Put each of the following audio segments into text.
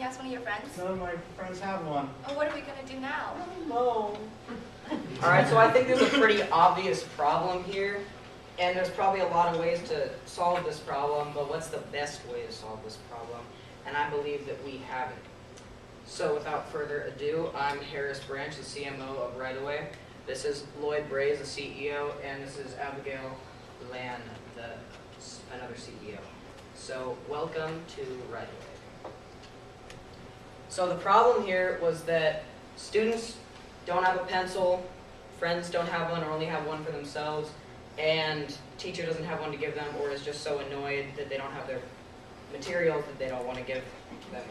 you ask one of your friends? None of my friends have one. Oh, what are we gonna do now? No. Alright, so I think there's a pretty obvious problem here, and there's probably a lot of ways to solve this problem, but what's the best way to solve this problem? And I believe that we have it. So without further ado, I'm Harris Branch, the CMO of Right Away. This is Lloyd Braze, the CEO, and this is Abigail Lan, another CEO. So welcome to Right Away. So the problem here was that students don't have a pencil, friends don't have one or only have one for themselves, and teacher doesn't have one to give them or is just so annoyed that they don't have their materials that they don't want to give them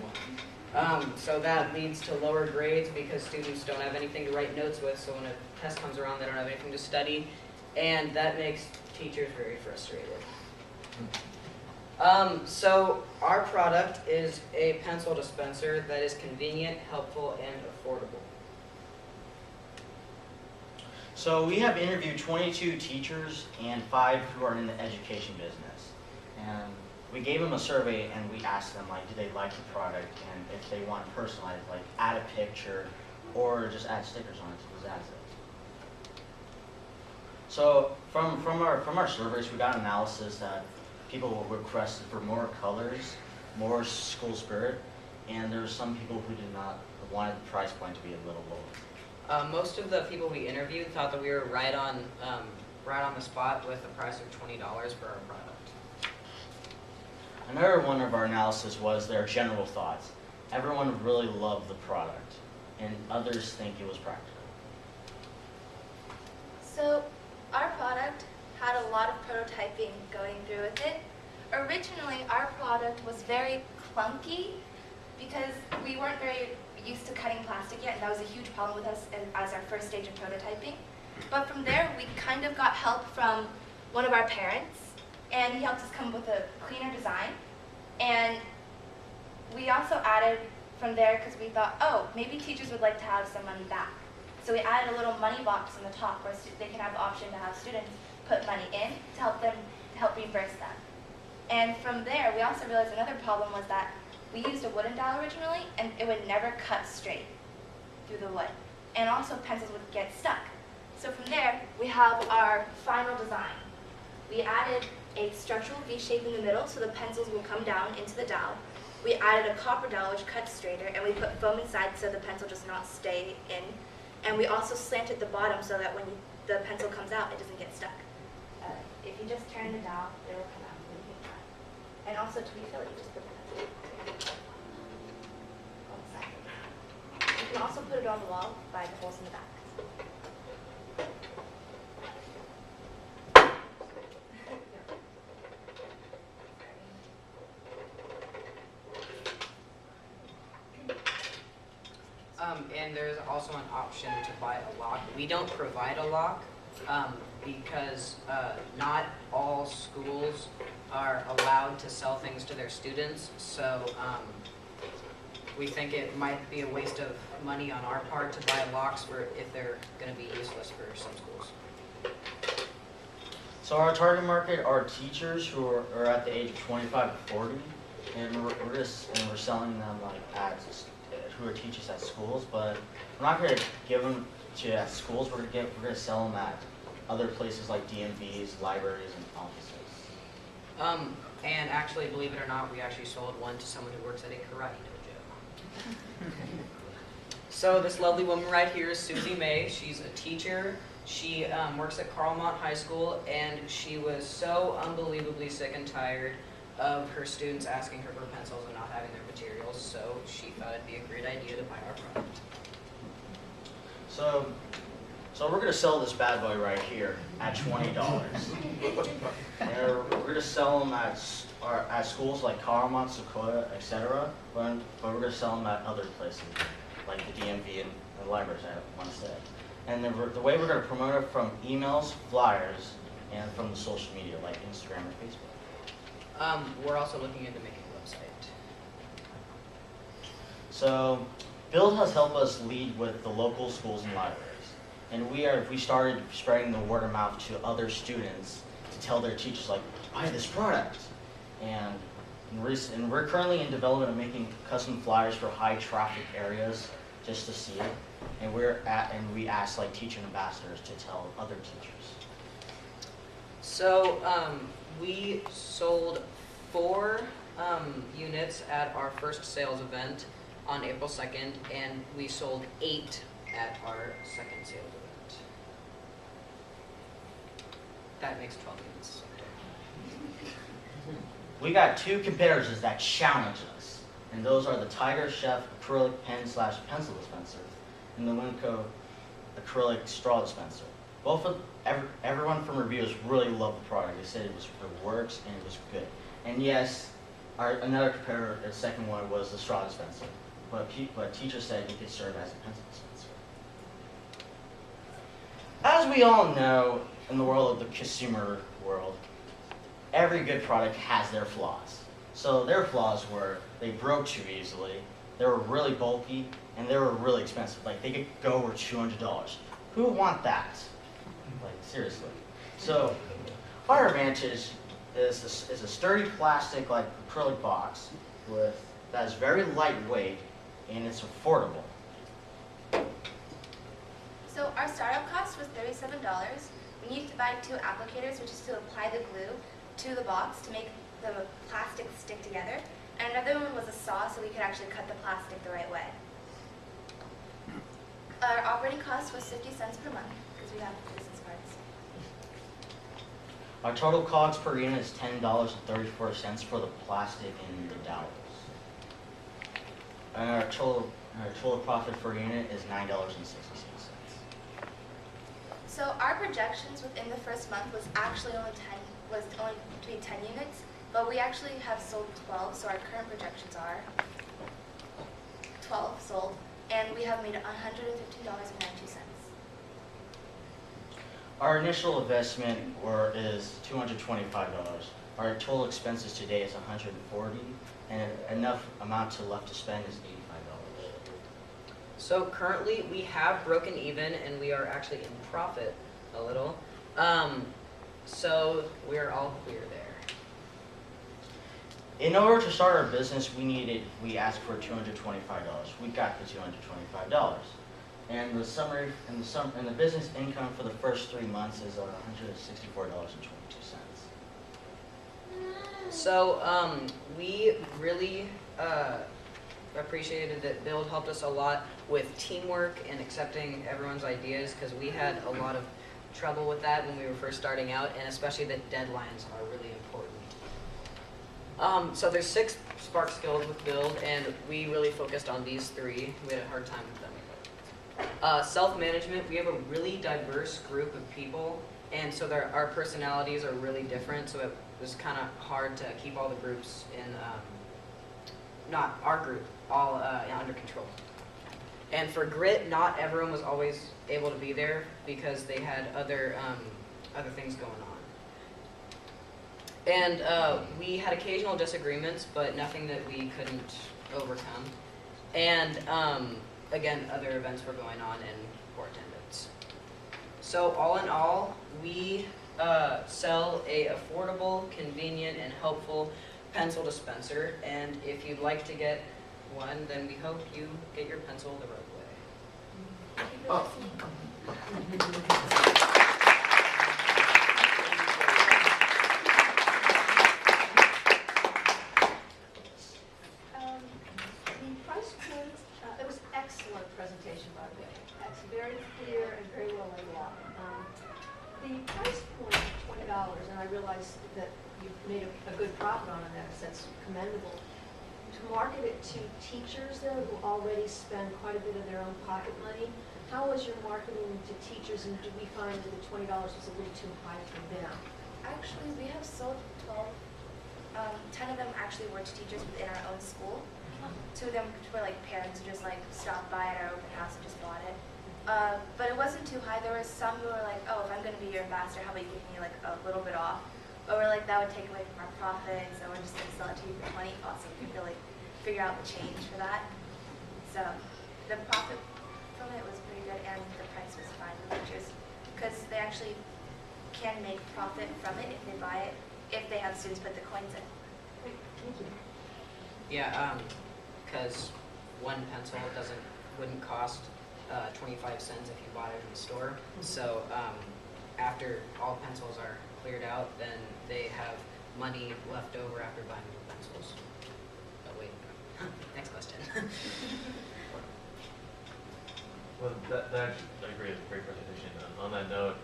one. So that leads to lower grades because students don't have anything to write notes with, so when a test comes around they don't have anything to study, and that makes teachers very frustrated. So our product is a pencil dispenser that is convenient, helpful, and affordable. So we have interviewed 22 teachers and 5 who are in the education business. And we gave them a survey and we asked them, like, do they like the product and if they want personalized, like add a picture or just add stickers on it to Pizzazz it. So from our surveys, we got analysis that people requested for more colors, more school spirit, and there were some people who did not wanted the price point to be a little lower. Most of the people we interviewed thought that we were right on the spot with a price of $20 for our product. Another one of our analysis was their general thoughts. Everyone really loved the product, and others think it was practical. So, our product had a lot of prototyping going through with it. Originally, our product was very clunky because we weren't very used to cutting plastic yet, and that was a huge problem with us as our first stage of prototyping. But from there, we kind of got help from one of our parents, and he helped us come up with a cleaner design. And we also added from there because we thought, oh, maybe teachers would like to have some money back. So we added a little money box in the top where they can have the option to have students put money in to help reimburse them. And from there, we also realized another problem was that we used a wooden dowel originally, and it would never cut straight through the wood. And also pencils would get stuck. So from there, we have our final design. We added a structural V shape in the middle so the pencils will come down into the dowel. We added a copper dowel which cuts straighter, and we put foam inside so the pencil does not stay in. And we also slanted the bottom so that when the pencil comes out, it doesn't get stuck. If you just turn the dowel, it will come out. And also to refill it, you just put the pencil on the side. You can also put it on the wall by the holes in the back. And there's also an option to buy a lock. We don't provide a lock because not all schools are allowed to sell things to their students. So we think it might be a waste of money on our part to buy locks if they're going to be useless for some schools. So our target market are teachers who are at the age of 25 to 40, and we're selling them like ads who are teachers at schools, but we're not going to give them to at schools. We're going to sell them at other places like DMVs, libraries, and offices. And actually, believe it or not, we actually sold one to someone who works at a karate dojo. So this lovely woman right here is Susie May. She's a teacher. She works at Carlmont High School, and she was so unbelievably sick and tired of her students asking her for pencils and not having their materials, so she thought it'd be a great idea to buy our product. So we're going to sell this bad boy right here at $20. And we're going to sell them at schools like Carmont, Sequoia, etc. But we're going to sell them at other places like the DMV and the libraries, I want to say. And the way we're going to promote it from emails, flyers, and from the social media like Instagram or Facebook. We're also looking into making a website. So Build has helped us lead with the local schools and libraries. And we started spreading the word of mouth to other students to tell their teachers, like, buy this product. And And we're currently in development of making custom flyers for high traffic areas just to see it. And we ask like teacher ambassadors to tell other teachers. So we sold 4 units at our first sales event on April 2nd, and we sold 8 at our second sales event. That makes 12 units. We got 2 competitors that challenge us, and those are the Tiger Chef acrylic pen/pencil dispenser and the Winco acrylic straw dispenser. Everyone from reviews really loved the product. They said it works and it was good. And yes, another competitor, the second one was the straw dispenser, but teachers said it could serve as a pencil dispenser. As we all know, in the world of the consumer world, every good product has their flaws. So their flaws were they broke too easily, they were really bulky, and they were really expensive. Like they could go over $200. Who would want that? Like seriously. So our advantage is a sturdy plastic like acrylic box that is very lightweight and it's affordable. So our startup cost was $37. We needed to buy 2 applicators, which is to apply the glue to the box to make the plastic stick together. And another one was a saw, so we could actually cut the plastic the right way. Our operating cost was 50 cents per month because we have business cards. Our total COGS per unit is $10.34 for the plastic and the dowels. And our total profit per unit is $9.66. So our projections within the first month was actually only to be 10 units, but we actually have sold 12, so our current projections are 12 sold, and we have made $115.92. Our initial investment is $225. Our total expenses today is $140, and enough amount left to spend is $85. So currently we have broken even, and we are actually in profit a little. So we're all clear there. In order to start our business, we asked for $225. We got the $225. And the business income for the first 3 months is $164.22. So we really appreciated that Bill helped us a lot with teamwork and accepting everyone's ideas, because we had a lot of trouble with that when we were first starting out, and especially that deadlines are really important. So there's 6 Spark skills with Build, and we really focused on these 3. We had a hard time with them. Self-management, we have a really diverse group of people, and so our personalities are really different, so it was kind of hard to keep all the groups in, not our group, all under control. And for grit, not everyone was always able to be there because they had other things going on. And we had occasional disagreements, but nothing that we couldn't overcome. And again, other events were going on and poor attendance. So all in all, we sell a affordable, convenient, and helpful pencil dispenser. And if you'd like to get one, then we hope you get your pencil the right way. Oh. The price point, it was excellent presentation, by the way. That's very clear and very well laid out. The price point of $20, and I realize that you've made a good profit on it, that's commendable. To market it to teachers, though, who already spend quite a bit of their own pocket money, how was your marketing to teachers, and did we find that the $20 was a little too high for them? Actually, we have sold 12. 10 of them actually were to teachers within our own school. 2 of them were like parents who just like stopped by at our open house and just bought it. But it wasn't too high. There were some who were like, oh, if I'm going to be your ambassador, how about you give me like a little bit off? But we're like, that would take away from our profit, so we're just going to sell it to you for 20. Also, we could really figure out the change for that. So the profit from it was pretty good, and the price was fine for teachers because they actually can make profit from it if they buy it, if they have students put the coins in. Great, thank you. Yeah, because one pencil wouldn't cost 25 cents if you bought it in the store. So after all pencils are cleared out, then they have money left over after buying new pencils. Oh wait, next question. Well, that I agree. It's a great presentation. On that note,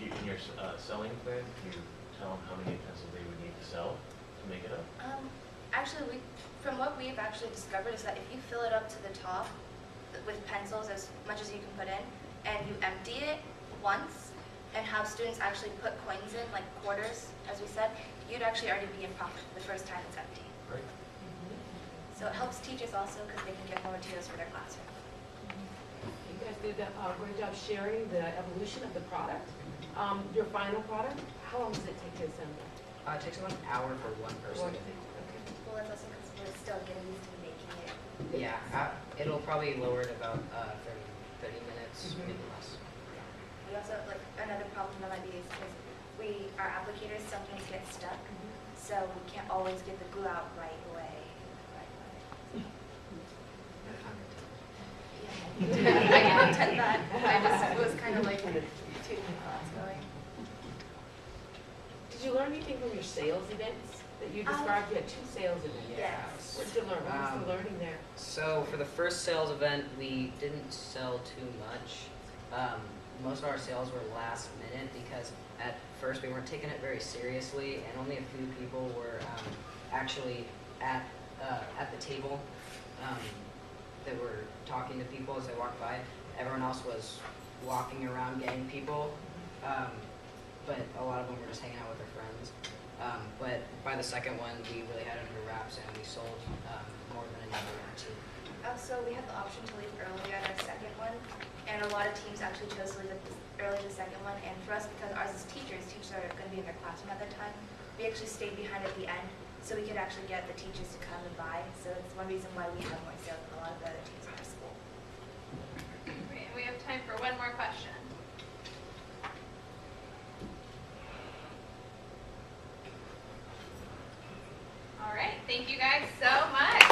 in your selling plan, can you tell them how many pencils they would need to sell to make it up? Actually, from what we've actually discovered is that if you fill it up to the top with pencils as much as you can put in, and you empty it once, and have students actually put coins in, like quarters, as we said, you'd actually already be in profit the first time it's empty. Right. So it helps teachers also because they can get more materials for their classroom. You guys did a great job sharing the evolution of the product. Your final product, how long does it take to assemble? It takes about an hour for one person. Well, that's also because we're still getting used to making it. Yeah, it'll probably lower it about 30 minutes, maybe less. We also, like, another problem that might be is because our applicators sometimes get stuck, so we can't always get the glue out right away. Yeah, I can attend that. It was kind of like two thoughts going. Did you learn anything from your sales events that you described? You had 2 sales events. Yes. What did you learn? What was the learning there? So for the first sales event, we didn't sell too much. Most of our sales were last minute because at first we weren't taking it very seriously, and only a few people were actually at the table that were talking to people as they walked by. Everyone else was walking around getting people, but a lot of them were just hanging out with their friends. But by the second one, we really had it under wraps, and we sold more than another one or two. So we had the option to leave early at our second one, and a lot of teams actually chose to leave early the second one. And for us, because ours is teachers are going to be in their classroom at that time, we actually stayed behind at the end so we could actually get the teachers to come and buy. So it's one reason why we have more sales than a lot of the other teams in our school. Great, we have time for one more question. All right, thank you guys so much.